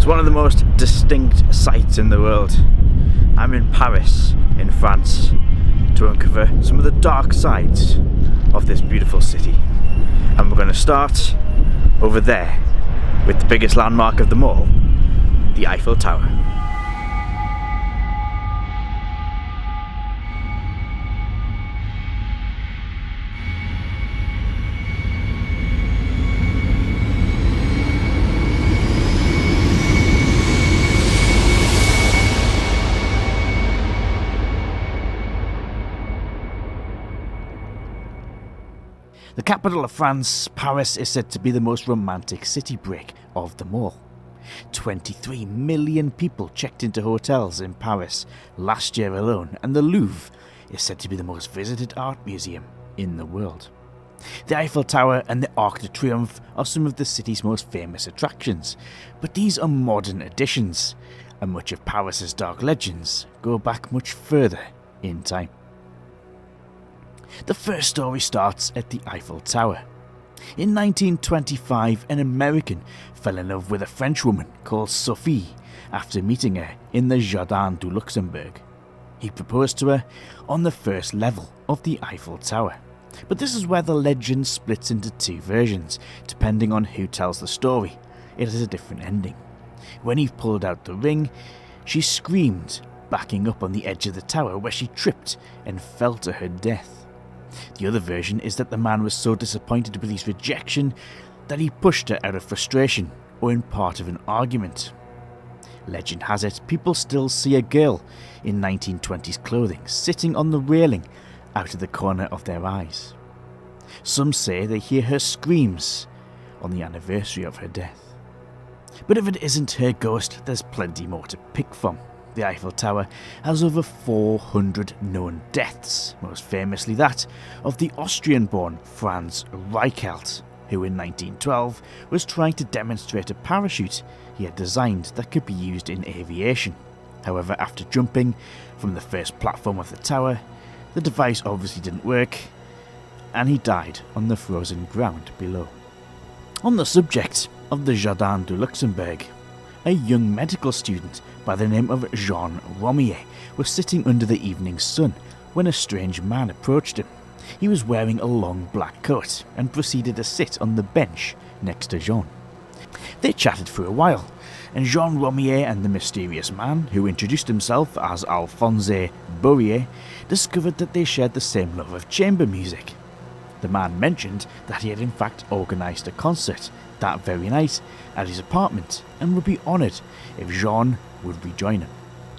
one of the most distinct sights in the world. I'm in Paris, in France, to uncover some of the dark sides of this beautiful city. And we're going to start over there with the biggest landmark of them all, the Eiffel Tower. The capital of France, Paris, is said to be the most romantic city break of them all. 23 million people checked into hotels in Paris last year alone, and the Louvre is said to be the most visited art museum in the world. The Eiffel Tower and the Arc de Triomphe are some of the city's most famous attractions, but these are modern additions, and much of Paris's dark legends go back much further in time. The first story starts at the Eiffel Tower. In 1925, an American fell in love with a French woman called Sophie after meeting her in the Jardin de Luxembourg. He proposed to her on the first level of the Eiffel Tower. But this is where the legend splits into two versions, depending on who tells the story. It has a different ending. When he pulled out the ring, she screamed, backing up on the edge of the tower where she tripped and fell to her death. The other version is that the man was so disappointed with his rejection that he pushed her out of frustration or in part of an argument. Legend has it, people still see a girl in 1920s clothing sitting on the railing out of the corner of their eyes. Some say they hear her screams on the anniversary of her death. But if it isn't her ghost, there's plenty more to pick from. The Eiffel Tower has over 400 known deaths, most famously that of the Austrian-born Franz Reichelt, who in 1912 was trying to demonstrate a parachute he had designed that could be used in aviation. However, after jumping from the first platform of the tower, the device obviously didn't work, and he died on the frozen ground below. On the subject of the Jardin de Luxembourg, a young medical student by the name of Jean Romier was sitting under the evening sun when a strange man approached him. He was wearing a long black coat and proceeded to sit on the bench next to Jean. They chatted for a while, and Jean Romier and the mysterious man, who introduced himself as Alphonse Bourrier, discovered that they shared the same love of chamber music. The man mentioned that he had in fact organised a concert that very night at his apartment and would be honoured if Jean would rejoin him.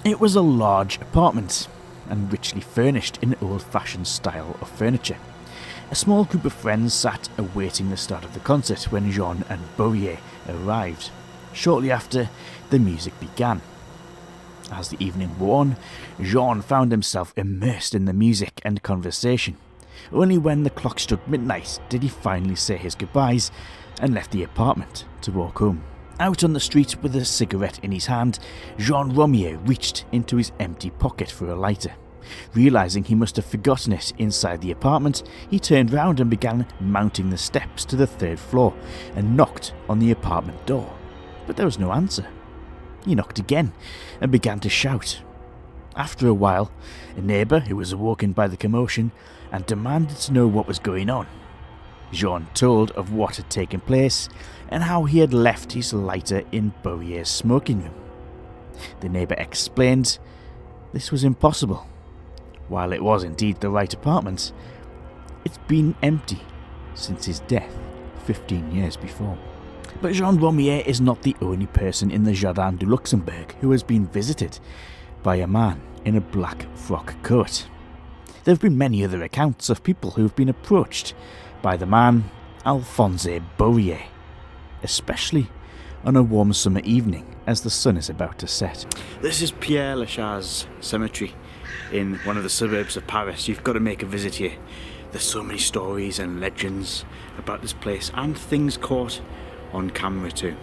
It was a large apartment and richly furnished in old-fashioned style of furniture. A small group of friends sat awaiting the start of the concert when Jean and Bourrier arrived. Shortly after, the music began. As the evening wore on, Jean found himself immersed in the music and conversation. Only when the clock struck midnight did he finally say his goodbyes and left the apartment to walk home. Out on the street with a cigarette in his hand, Jean Romier reached into his empty pocket for a lighter. Realising he must have forgotten it inside the apartment, he turned round and began mounting the steps to the third floor and knocked on the apartment door. But there was no answer. He knocked again and began to shout. After a while, a neighbour who was awoken by the commotion and demanded to know what was going on. Jean told of what had taken place and how he had left his lighter in Bourrier's smoking room. The neighbour explained this was impossible. While it was indeed the right apartment, it's been empty since his death 15 years before. But Jean Romier is not the only person in the Jardin de Luxembourg who has been visited by a man in a black frock coat. There have been many other accounts of people who have been approached by the man Alphonse Bourrier, especially on a warm summer evening as the sun is about to set. This is Père Lachaise cemetery in one of the suburbs of Paris. You've got to make a visit here. There's so many stories and legends about this place and things caught on camera too.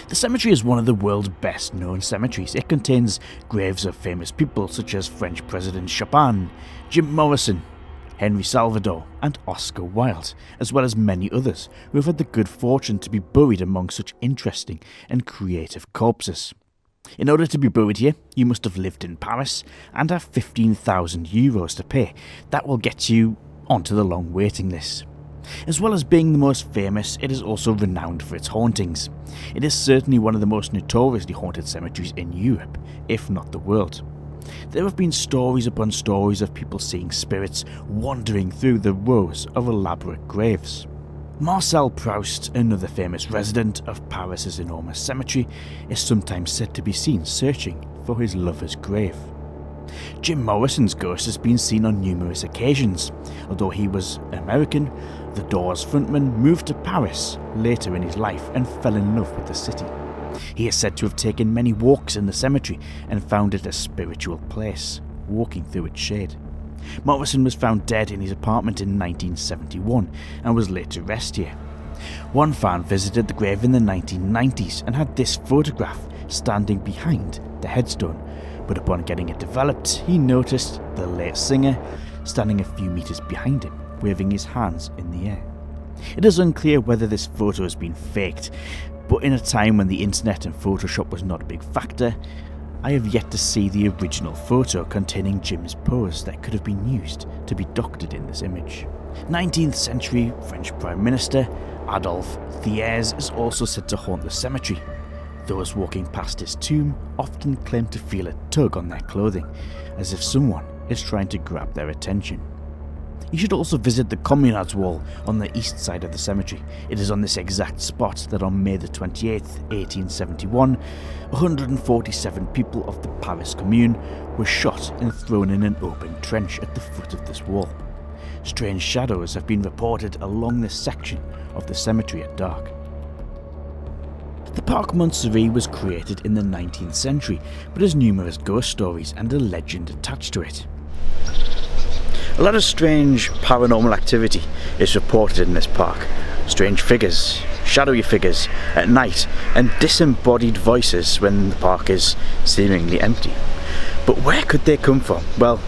The cemetery is one of the world's best known cemeteries. It contains graves of famous people such as French President Chopin, Jim Morrison, Henry Salvador and Oscar Wilde, as well as many others who have had the good fortune to be buried among such interesting and creative corpses. In order to be buried here, you must have lived in Paris and have €15,000 to pay. That will get you onto the long waiting list. As well as being the most famous, it is also renowned for its hauntings. It is certainly one of the most notoriously haunted cemeteries in Europe, if not the world. There have been stories upon stories of people seeing spirits wandering through the rows of elaborate graves. Marcel Proust, another famous resident of Paris's enormous cemetery, is sometimes said to be seen searching for his lover's grave. Jim Morrison's ghost has been seen on numerous occasions. Although he was American, the Doors frontman moved to Paris later in his life and fell in love with the city. He is said to have taken many walks in the cemetery and found it a spiritual place, walking through its shade. Morrison was found dead in his apartment in 1971 and was laid to rest here. One fan visited the grave in the 1990s and had this photograph standing behind the headstone, but upon getting it developed, he noticed the late singer standing a few meters behind him, waving his hands in the air. It is unclear whether this photo has been faked, but in a time when the internet and Photoshop was not a big factor, I have yet to see the original photo containing Jim's pose that could have been used to be doctored in this image. 19th century French Prime Minister Adolphe Thiers is also said to haunt the cemetery. Those walking past his tomb often claim to feel a tug on their clothing, as if someone is trying to grab their attention. You should also visit the Communards Wall on the east side of the cemetery. It is on this exact spot that on May the 28th, 1871, 147 people of the Paris Commune were shot and thrown in an open trench at the foot of this wall. Strange shadows have been reported along this section of the cemetery at dark. The Parc Montsouris was created in the 19th century, but has numerous ghost stories and a legend attached to it. A lot of strange paranormal activity is reported in this park. Strange figures, shadowy figures at night, and disembodied voices when the park is seemingly empty. But where could they come from? Well,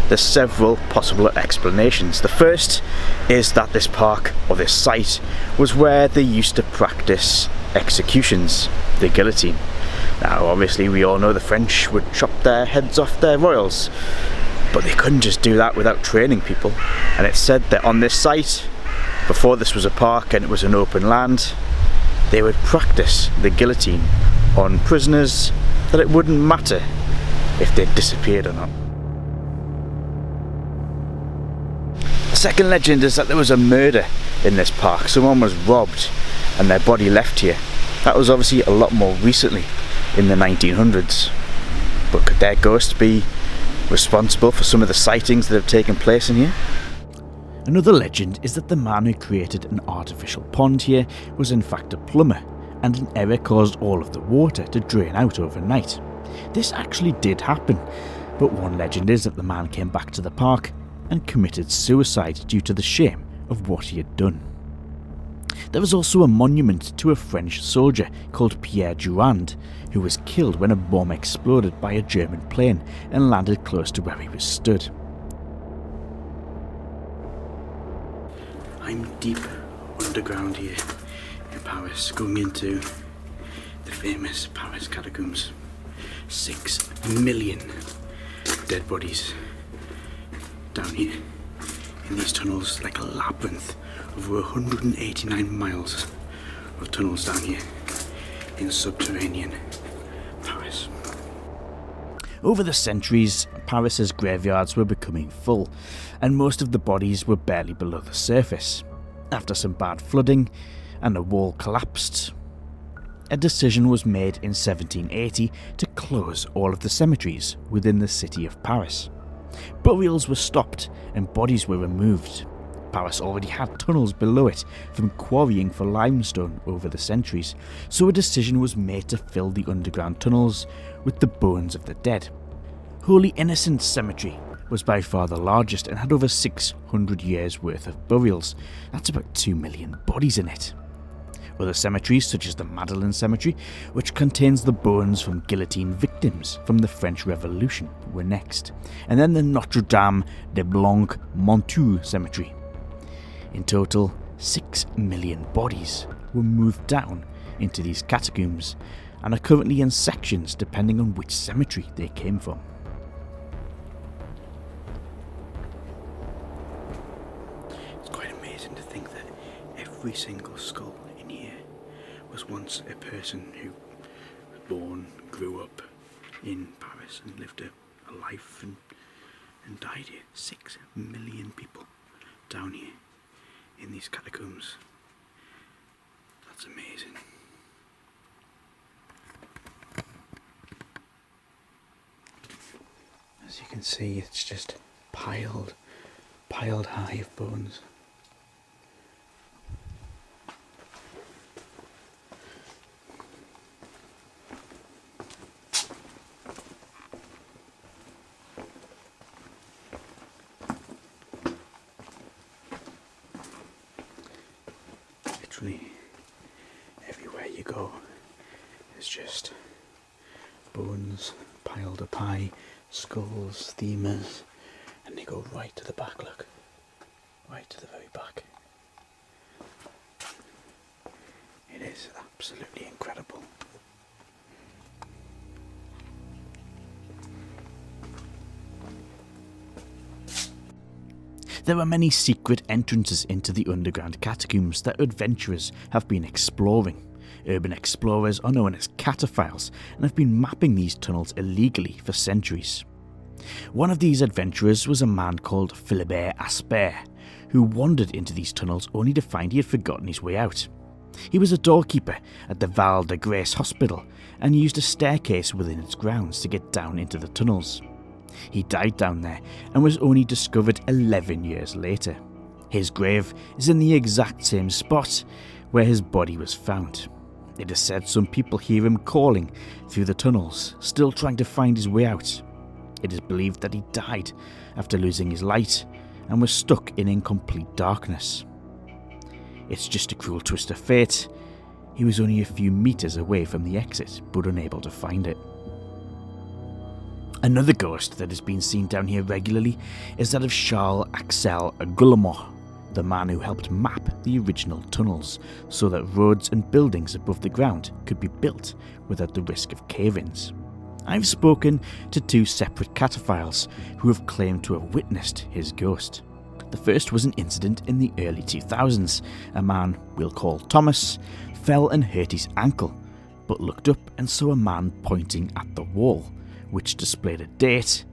there's several possible explanations. The first is that this park, or this site, was where they used to practice executions, the guillotine. Now obviously we all know the French would chop their heads off their royals, but they couldn't just do that without training people. And it's said that on this site, before this was a park and it was an open land, they would practice the guillotine on prisoners, that it wouldn't matter if they disappeared or not. The second legend is that there was a murder in this park. Someone was robbed and their body left here. That was obviously a lot more recently, in the 1900s. But could their ghost be responsible for some of the sightings that have taken place in here? Another legend is that the man who created an artificial pond here was in fact a plumber, and an error caused all of the water to drain out overnight. This actually did happen, but one legend is that the man came back to the park and committed suicide due to the shame of what he had done. There is also a monument to a French soldier called Pierre Durand, who was killed when a bomb exploded by a German plane and landed close to where he was stood. I'm deep underground here in Paris, going into the famous Paris Catacombs. 6 million dead bodies down here in these tunnels, like a labyrinth. Over 189 miles of tunnels down here in subterranean Paris. Over the centuries, Paris's graveyards were becoming full, and most of the bodies were barely below the surface. After some bad flooding and a wall collapsed, a decision was made in 1780 to close all of the cemeteries within the city of Paris. Burials were stopped and bodies were removed. Paris already had tunnels below it from quarrying for limestone over the centuries, so a decision was made to fill the underground tunnels with the bones of the dead. Holy Innocents Cemetery was by far the largest and had over 600 years worth of burials. That's about 2 million bodies in it. Other cemeteries, such as the Madeleine Cemetery, which contains the bones from guillotine victims from the French Revolution, were next, and then the Notre Dame de Luxembourg Cemetery. In total, 6 million bodies were moved down into these catacombs and are currently in sections depending on which cemetery they came from. It's quite amazing to think that every single skull in here was once a person who was born, grew up in Paris and lived a life and died here. 6 million people down here in these catacombs. That's amazing. As you can see, it's just piled high of bones. Literally everywhere you go, there's just bones piled up high, skulls, femurs, and they go right to the back, look. Right to the very back. It is absolutely incredible. There are many secret entrances into the underground catacombs that adventurers have been exploring. Urban explorers are known as cataphiles and have been mapping these tunnels illegally for centuries. One of these adventurers was a man called Philibert Asper, who wandered into these tunnels only to find he had forgotten his way out. He was a doorkeeper at the Val de Grace Hospital and used a staircase within its grounds to get down into the tunnels. He died down there and was only discovered 11 years later. His grave is in the exact same spot where his body was found. It is said some people hear him calling through the tunnels, still trying to find his way out. It is believed that he died after losing his light and was stuck in incomplete darkness. It's just a cruel twist of fate. He was only a few meters away from the exit, but unable to find it. Another ghost that has been seen down here regularly is that of Charles-Axel Guillemot, the man who helped map the original tunnels so that roads and buildings above the ground could be built without the risk of cave-ins. I've spoken to 2 separate cataphiles who have claimed to have witnessed his ghost. The first was an incident in the early 2000s. A man we'll call Thomas fell and hurt his ankle, but looked up and saw a man pointing at the wall, which displayed a date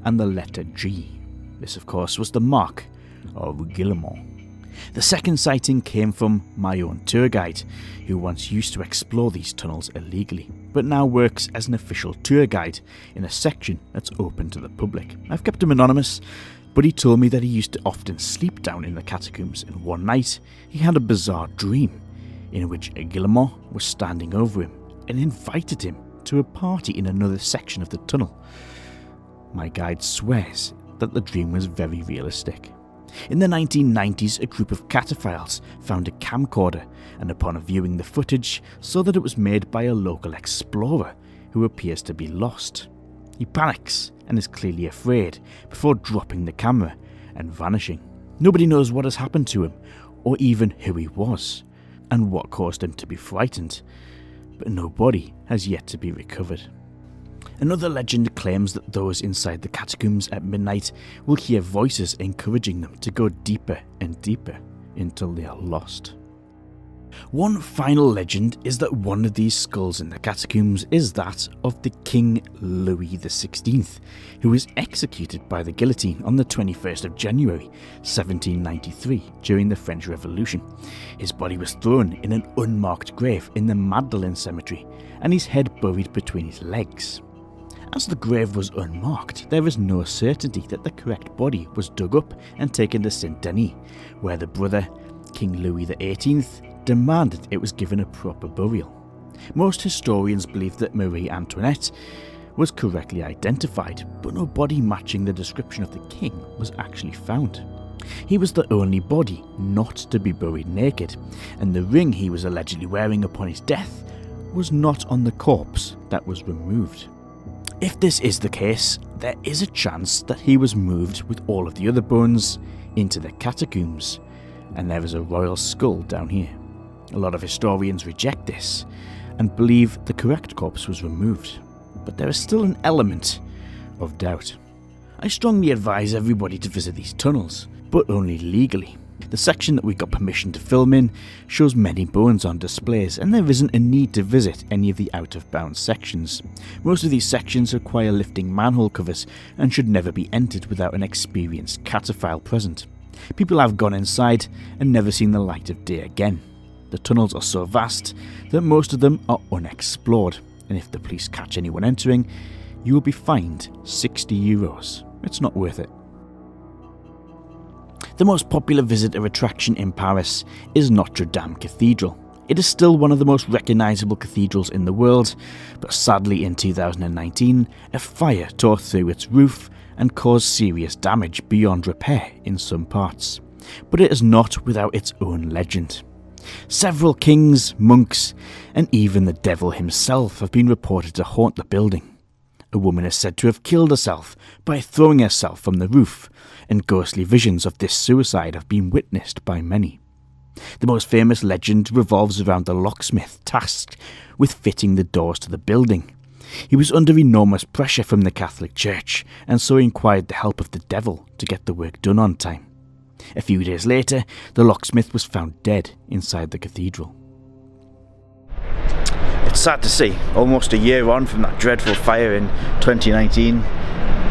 and the letter G. This, of course, was the mark of Guillemot. The second sighting came from my own tour guide, who once used to explore these tunnels illegally, but now works as an official tour guide in a section that's open to the public. I've kept him anonymous, but he told me that he used to often sleep down in the catacombs, and one night he had a bizarre dream in which Guillemot was standing over him and invited him to a party in another section of the tunnel. My guide swears that the dream was very realistic. In the 1990s, a group of cataphiles found a camcorder and upon viewing the footage saw that it was made by a local explorer who appears to be lost. He panics and is clearly afraid before dropping the camera and vanishing. Nobody knows what has happened to him or even who he was and what caused him to be frightened, but no body has yet to be recovered. Another legend claims that those inside the catacombs at midnight will hear voices encouraging them to go deeper and deeper until they are lost. One final legend is that one of these skulls in the catacombs is that of the King Louis XVI, who was executed by the guillotine on the 21st of January 1793 during the French Revolution. His body was thrown in an unmarked grave in the Madeleine Cemetery and his head buried between his legs. As the grave was unmarked, there is no certainty that the correct body was dug up and taken to Saint-Denis, where the brother, King Louis XVIII, demanded it was given a proper burial. Most historians believe that Marie Antoinette was correctly identified, but no body matching the description of the king was actually found. He was the only body not to be buried naked, and the ring he was allegedly wearing upon his death was not on the corpse that was removed. If this is the case, there is a chance that he was moved with all of the other bones into the catacombs, and there is a royal skull down here. A lot of historians reject this and believe the correct corpse was removed, but there is still an element of doubt. I strongly advise everybody to visit these tunnels, but only legally. The section that we got permission to film in shows many bones on displays, and there isn't a need to visit any of the out-of-bounds sections. Most of these sections require lifting manhole covers and should never be entered without an experienced cataphile present. People have gone inside and never seen the light of day again. The tunnels are so vast that most of them are unexplored, and if the police catch anyone entering, you will be fined €60. It's not worth it. The most popular visitor attraction in Paris is Notre Dame Cathedral. It is still one of the most recognisable cathedrals in the world, but sadly in 2019, a fire tore through its roof and caused serious damage beyond repair in some parts. But it is not without its own legend. Several kings, monks, and even the devil himself have been reported to haunt the building. A woman is said to have killed herself by throwing herself from the roof, and ghostly visions of this suicide have been witnessed by many. The most famous legend revolves around the locksmith tasked with fitting the doors to the building. He was under enormous pressure from the Catholic Church, and so inquired the help of the devil to get the work done on time. A few days later, the locksmith was found dead inside the cathedral. It's sad to see, almost a year on from that dreadful fire in 2019,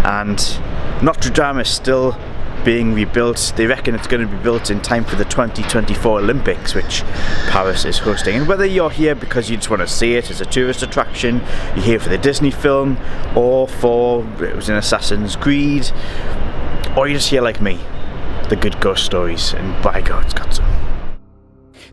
and Notre Dame is still being rebuilt. They reckon it's going to be built in time for the 2024 Olympics, which Paris is hosting. And whether you're here because you just want to see it as a tourist attraction, you're here for the Disney film, or for it was in Assassin's Creed, or you're just here like me, the good ghost stories, and by God, it's got some.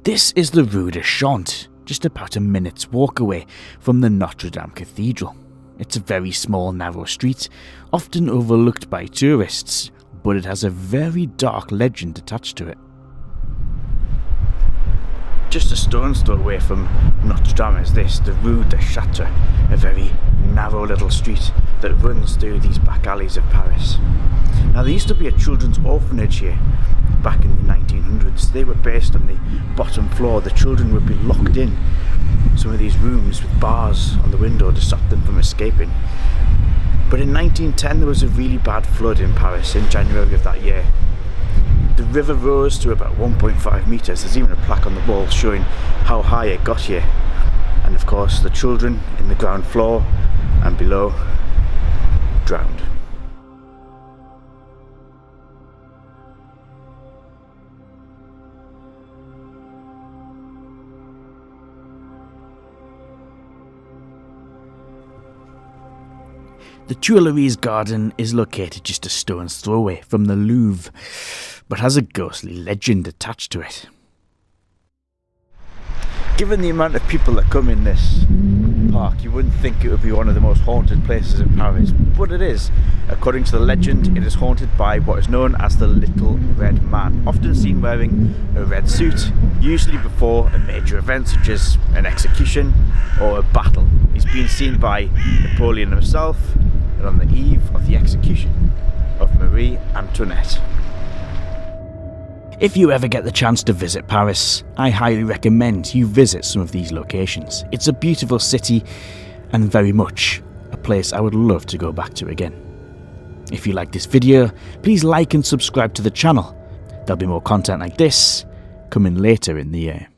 This is the Rue du Chat, just about a minute's walk away from the Notre Dame Cathedral. It's a very small, narrow street, often overlooked by tourists, but it has a very dark legend attached to it. Just a stone's throw away from Notre Dame is this, the Rue du Chat, a very narrow little street that runs through these back alleys of Paris. Now, there used to be a children's orphanage here back in the 1900s. They were based on the bottom floor. The children would be locked in some of these rooms with bars on the window to stop them from escaping. But in 1910 there was a really bad flood in Paris in January of that year. The river rose to about 1.5 metres. There's even a plaque on the wall showing how high it got here. And of course the children in the ground floor and below drowned. The Tuileries Garden is located just a stone's throw away from the Louvre, but has a ghostly legend attached to it. Given the amount of people that come in this park, you wouldn't think it would be one of the most haunted places in Paris, but it is. According to the legend, it is haunted by what is known as the Little Red Man, often seen wearing a red suit, usually before a major event such as an execution or a battle. He's been seen by Napoleon himself, and on the eve of the execution of Marie Antoinette. If you ever get the chance to visit Paris, I highly recommend you visit some of these locations. It's a beautiful city and very much a place I would love to go back to again. If you like this video, please like and subscribe to the channel. There'll be more content like this coming later in the year.